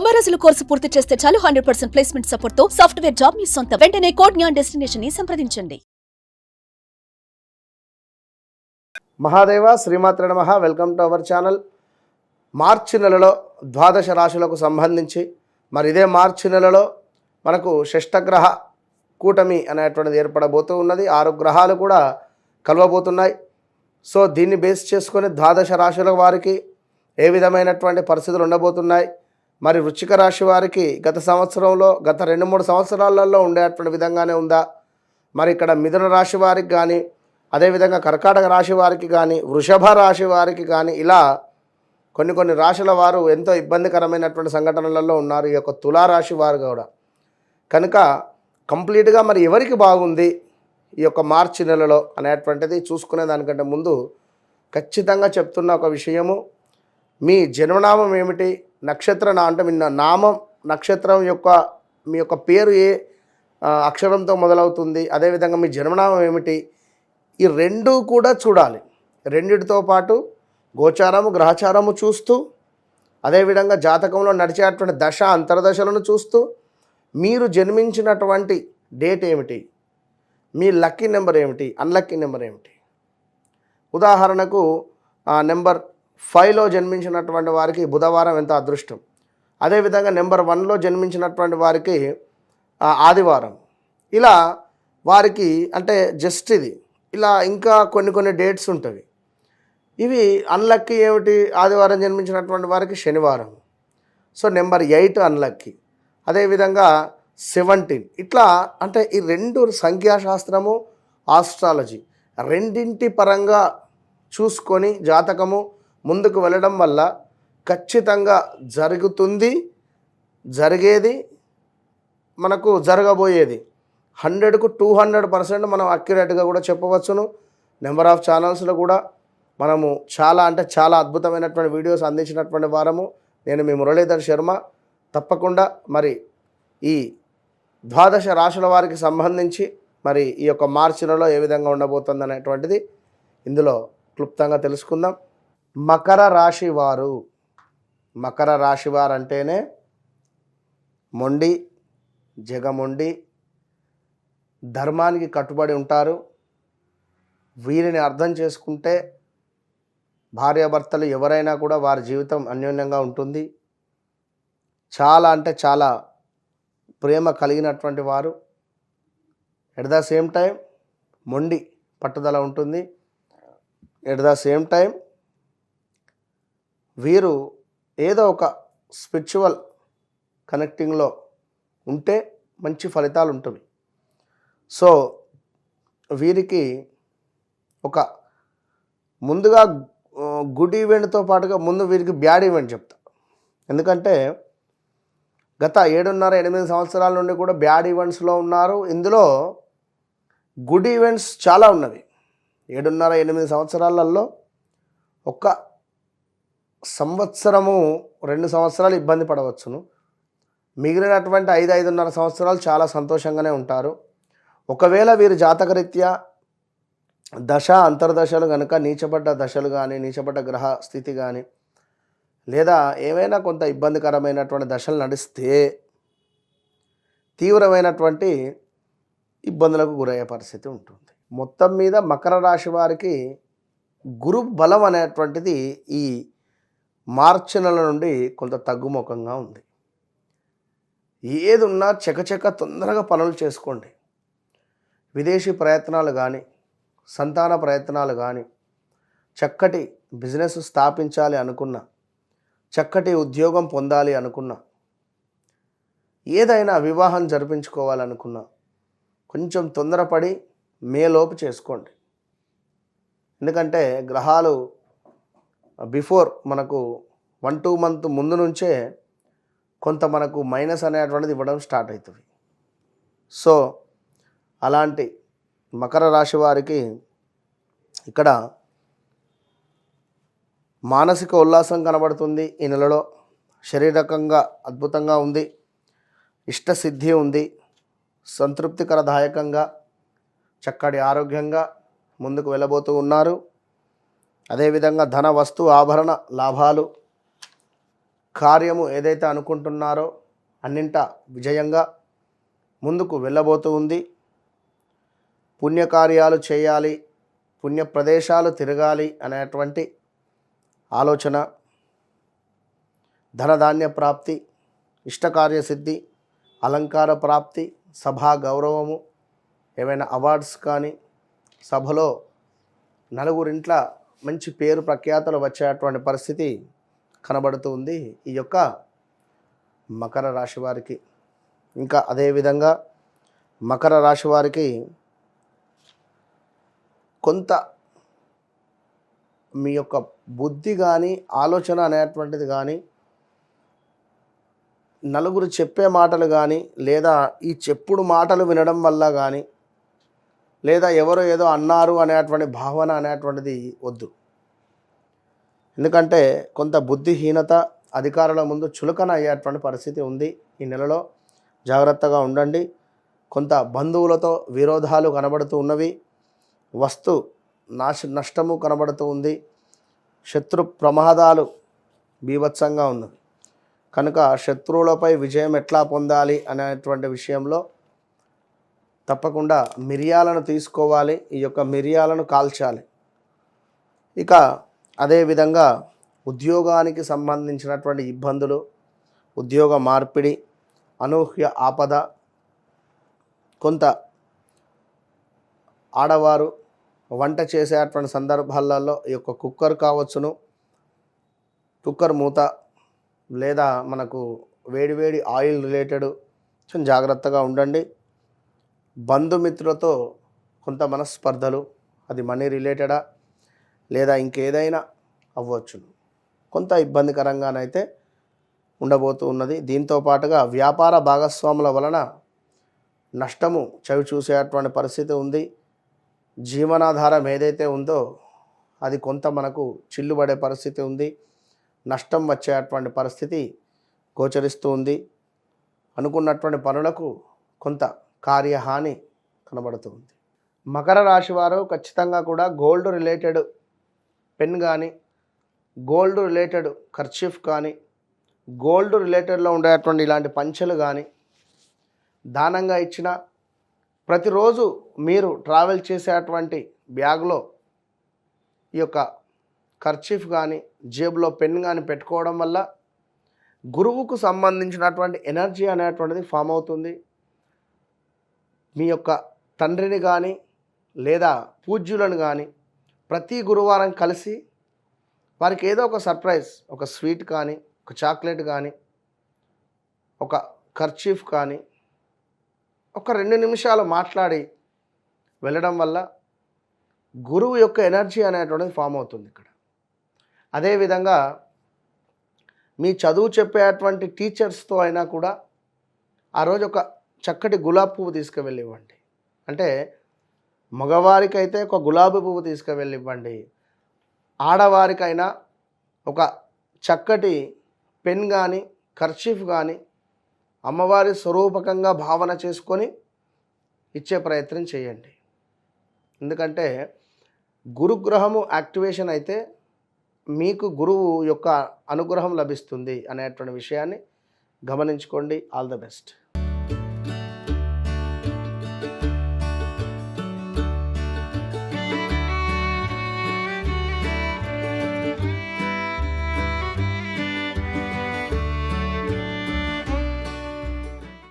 90 రోజుల కోర్సు పూర్తి చేస్తే చాలు 100% ప్లేస్మెంట్ సపోర్ట్ తో సాఫ్ట్వేర్ జాబ్ మీ సొంతం. వెంటనే కోడ్ జ్ఞాన్ డెస్టినేషన్ ని సంప్రదించండి. మహాదేవ శ్రీమాత్ర నమః. Welcome to our channel. మార్చి నెలలో ద్వాదశ రాశులకు సంబంధించి మరి ఇదే మార్చి నెలలో మనకు షష్టగ్రహ కూటమి అనేటువంటిది ఏర్పడబోతూ ఉన్నది. 6 గ్రహాలు కూడా కలవబోతున్నాయి. సో దీన్ని బేస్ చేసుకొని ద్వాదశ రాశుల వారికి ఏ విధమైనటువంటి పరిస్థితులు ఉండబోతున్నాయి, మరి వృశ్చిక రాశి వారికి గత సంవత్సరంలో గత 2-3 సంవత్సరాలలో ఉండేటువంటి విధంగానే ఉందా, మరి ఇక్కడ మిథున రాశి వారికి కానీ, అదేవిధంగా కర్కాటక రాశి వారికి కానీ, వృషభ రాశి వారికి కానీ, ఇలా కొన్ని రాశుల వారు ఎంతో ఇబ్బందికరమైనటువంటి సంఘటనలలో ఉన్నారు. ఈ యొక్క తులారాశి వారు కూడా కనుక కంప్లీట్గా మరి ఎవరికి బాగుంది ఈ యొక్క మార్చి నెలలో అనేటువంటిది చూసుకునే దానికంటే ముందు ఖచ్చితంగా చెప్తున్న ఒక విషయము, మీ జన్మనామం ఏమిటి, నక్షత్ర అంటే మీ నామం నక్షత్రం యొక్క మీ యొక్క పేరు ఏ అక్షరంతో మొదలవుతుంది, అదేవిధంగా మీ జన్మనామం ఏమిటి, ఈ రెండు కూడా చూడాలి. రెండిటితో పాటు గోచారము గ్రహచారము చూస్తూ, అదేవిధంగా జాతకంలో నడిచేటువంటి దశ అంతర్దశలను చూస్తూ, మీరు జన్మించినటువంటి డేట్ ఏమిటి, మీ లక్కీ నెంబర్ ఏమిటి, అన్లక్కీ నెంబర్ ఏమిటి. ఉదాహరణకు నెంబర్ 5లో జన్మించినటువంటి వారికి బుధవారం ఎంత అదృష్టం, అదేవిధంగా నెంబర్ 1లో జన్మించినటువంటి వారికి ఆదివారం. ఇలా వారికి అంటే జస్ట్ ఇది ఇలా ఇంకా కొన్ని డేట్స్ ఉంటుంది. ఇవి అన్లక్కీ ఏమిటి, ఆదివారం జన్మించినటువంటి వారికి శనివారం. సో నెంబర్ 8 అన్లక్కీ, అదేవిధంగా 17 ఇట్లా. అంటే ఈ రెండు సంఖ్యాశాస్త్రము ఆస్ట్రాలజీ రెండింటి పరంగా చూసుకొని జాతకము ముందుకు వెళ్ళడం వల్ల ఖచ్చితంగా జరుగుతుంది, జరిగేది, మనకు జరగబోయేది 100కు 200% మనం అక్యురేట్గా కూడా చెప్పవచ్చును. నెంబర్ ఆఫ్ ఛానల్స్లో కూడా మనము చాలా అద్భుతమైనటువంటి వీడియోస్ అందించినటువంటి వారము. నేను మీ మురళీధర్ శర్మ. తప్పకుండా మరి ఈ ద్వాదశ రాశుల వారికి సంబంధించి మరి ఈ యొక్క మార్చి నెలలో ఏ విధంగా ఉండబోతుంది అనేటువంటిది ఇందులో క్లుప్తంగా తెలుసుకుందాం. మకర రాశి వారు, మకర రాశి వారు అంటేనే మొండి, జగమొండి, ధర్మానికి కట్టుబడి ఉంటారు. వీరిని అర్థం చేసుకుంటే భార్యాభర్తలు ఎవరైనా కూడా వారి జీవితం అన్యోన్యంగా ఉంటుంది. చాలా ప్రేమ కలిగినటువంటి వారు. ఎట్ ద సేమ్ టైం మొండి పట్టుదల ఉంటుంది. ఎట్ ద సేమ్ టైం వీరు ఏదో ఒక స్పిరిచువల్ కనెక్టింగ్లో ఉంటే మంచి ఫలితాలు ఉంటుంది. సో వీరికి ఒక ముందుగా గుడ్ ఈవెంట్తో పాటుగా ముందు వీరికి బ్యాడ్ ఈవెంట్ చెప్తా. ఎందుకంటే గత 7.5-8 సంవత్సరాల నుండి కూడా బ్యాడ్ ఈవెంట్స్లో ఉన్నారు. ఇందులో గుడ్ ఈవెంట్స్ చాలా ఉన్నవి. 7.5-8 సంవత్సరాలలో ఒక్క సంవత్సరము 2 సంవత్సరాలు ఇబ్బంది పడవచ్చును. మిగిలినటువంటి 5-5.5 సంవత్సరాలు చాలా సంతోషంగానే ఉంటారు. ఒకవేళ వీరు జాతకరీత్యా దశ అంతర్దశలు కనుక నీచబడ్డ దశలు కానీ, నీచబడ్డ గ్రహ స్థితి కానీ, లేదా ఏమైనా కొంత ఇబ్బందికరమైనటువంటి దశలు నడిస్తే తీవ్రమైనటువంటి ఇబ్బందులకు గురయ్యే పరిస్థితి ఉంటుంది. మొత్తం మీద మకర రాశి వారికి గురు బలం అనేటువంటిది ఈ మార్చి నెల నుండి కొంత తగ్గుముఖంగా ఉంది. ఏది ఉన్నా చకచక తొందరగా పనులు చేసుకోండి. విదేశీ ప్రయత్నాలు కానీ, సంతాన ప్రయత్నాలు కానీ, చక్కటి బిజినెస్ స్థాపించాలి అనుకున్నా, చక్కటి ఉద్యోగం పొందాలి అనుకున్నా, ఏదైనా వివాహం జరిపించుకోవాలనుకున్నా కొంచెం తొందరపడి మేలోపు చేసుకోండి. ఎందుకంటే గ్రహాలు బిఫోర్ మనకు 1-2 మంత్ ముందు నుంచే కొంత మనకు మైనస్ అనేటువంటిది ఇవ్వడం స్టార్ట్ అవుతుంది. సో అలాంటి మకర రాశి వారికి ఇక్కడ మానసిక ఉల్లాసం కనబడుతుంది. ఈ నెలలో శారీరకంగా అద్భుతంగా ఉంది, ఇష్టసిద్ధి ఉంది, సంతృప్తికరదాయకంగా చక్కటి ఆరోగ్యంగా ముందుకు వెళ్ళబోతూ ఉన్నారు. అదేవిధంగా ధన వస్తు ఆభరణ లాభాలు, కార్యము ఏదైతే అనుకుంటున్నారో అన్నింట విజయంగా ముందుకు వెళ్ళబోతూ ఉంది. పుణ్యకార్యాలు చేయాలి, పుణ్య ప్రదేశాలు తిరగాలి అనేటువంటి ఆలోచన, ధనధాన్య ప్రాప్తి, ఇష్టకార్యసిద్ధి, అలంకార ప్రాప్తి, సభా గౌరవము, ఏమైనా అవార్డ్స్ కానీ, సభలో నలుగురింట్ల మంచి పేరు ప్రఖ్యాతలు వచ్చేటువంటి పరిస్థితి కనబడుతూ ఉంది ఈ యొక్క మకర రాశి వారికి. ఇంకా అదేవిధంగా మకర రాశి వారికి కొంత మీ యొక్క బుద్ధి కానీ ఆలోచన అనేటువంటిది కానీ, నలుగురు చెప్పే మాటలు కానీ, లేదా ఈ చెప్పుడు మాటలు వినడం వల్ల కానీ, లేదా ఎవరో ఏదో అన్నారు అనేటువంటి భావన అనేటువంటిది వద్దు. ఎందుకంటే కొంత బుద్ధిహీనత, అధికారుల ముందు చులకన అయ్యేటువంటి పరిస్థితి ఉంది ఈ నెలలో. జాగ్రత్తగా ఉండండి. కొంత బంధువులతో విరోధాలు కనబడుతూ ఉన్నవి. వస్తు నష్టము కనబడుతూ ఉంది. శత్రు ప్రమాదాలు బీభత్సంగా ఉన్నవి. కనుక శత్రువులపై విజయం ఎట్లా పొందాలి అనేటువంటి విషయంలో తప్పకుండా మిరియాలను తీసుకోవాలి. ఈ యొక్క మిరియాలను కాల్చాలి. ఇక అదేవిధంగా ఉద్యోగానికి సంబంధించినటువంటి ఇబ్బందులు, ఉద్యోగ మార్పిడి, అనూహ్య ఆపద, కొంత ఆడవారు వంట చేసేటువంటి సందర్భాలలో ఈ యొక్క కుక్కర్ కావచ్చును, కుక్కర్ మూత, లేదా మనకు వేడివేడి ఆయిల్ రిలేటెడ్ కొంచెం జాగ్రత్తగా ఉండండి. బంధుమిత్రులతో కొంత మనస్పర్ధలు, అది మనీ రిలేటెడా లేదా ఇంకేదైనా అవ్వచ్చును, కొంత ఇబ్బందికరంగానైతే ఉండబోతూ ఉన్నది. దీంతో పాటుగా వ్యాపార భాగస్వాముల వలన నష్టము చవి చూసేటువంటి పరిస్థితి ఉంది. జీవనాధారం ఏదైతే ఉందో అది కొంత మనకు చిల్లుబడే పరిస్థితి ఉంది. నష్టం వచ్చేటువంటి పరిస్థితి గోచరిస్తూ ఉంది. అనుకున్నటువంటి పనులకు కొంత కార్యహాని కనబడుతూ ఉంది. మకర రాశి వారు ఖచ్చితంగా కూడా గోల్డ్ రిలేటెడ్ పెన్ కానీ, గోల్డ్ రిలేటెడ్ కర్చీఫ్ కానీ, గోల్డ్ రిలేటెడ్లో ఉండేటువంటి ఇలాంటి పంచెలు కానీ దానంగా ఇచ్చిన, ప్రతిరోజు మీరు ట్రావెల్ చేసేటువంటి బ్యాగ్లో ఈ యొక్క కర్చీఫ్ కానీ, జేబులో పెన్ కానీ పెట్టుకోవడం వల్ల గురువుకు సంబంధించినటువంటి ఎనర్జీ అనేటువంటిది ఫామ్ అవుతుంది. మీ యొక్క తండ్రిని కానీ లేదా పూజ్యులను కానీ ప్రతి గురువారం కలిసి వారికి ఏదో ఒక సర్ప్రైజ్, ఒక స్వీట్ కానీ, ఒక చాక్లెట్ కానీ, ఒక కర్చీఫ్ కానీ, ఒక 2 నిమిషాలు మాట్లాడి వెళ్ళడం వల్ల గురువు యొక్క ఎనర్జీ అనేటువంటిది ఫామ్ అవుతుంది ఇక్కడ. అదేవిధంగా మీ చదువు చెప్పేటువంటి టీచర్స్తో అయినా కూడా ఆ రోజు ఒక చక్కటి గులాబీ పువ్వు తీసుకువెళ్ళి ఇవ్వండి. అంటే మగవారికైతే ఒక గులాబీ పువ్వు తీసుకువెళ్ళి ఇవ్వండి. ఆడవారికైనా ఒక చక్కటి పెన్ కానీ, కర్చీఫ్ కానీ అమ్మవారి స్వరూపకంగా భావన చేసుకొని ఇచ్చే ప్రయత్నం చేయండి. ఎందుకంటే గురుగ్రహము యాక్టివేషన్ అయితే మీకు గురువు యొక్క అనుగ్రహం లభిస్తుంది అనేటువంటి విషయాన్ని గమనించుకోండి. All the best.